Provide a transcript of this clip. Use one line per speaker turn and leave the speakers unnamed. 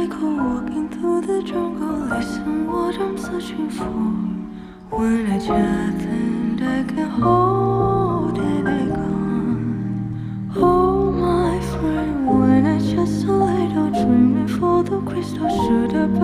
echo walking through the jungle. Listen what I'm searching for. When I just think I can hold it again. Oh my friend, when I just a little dreaming for the crystal should have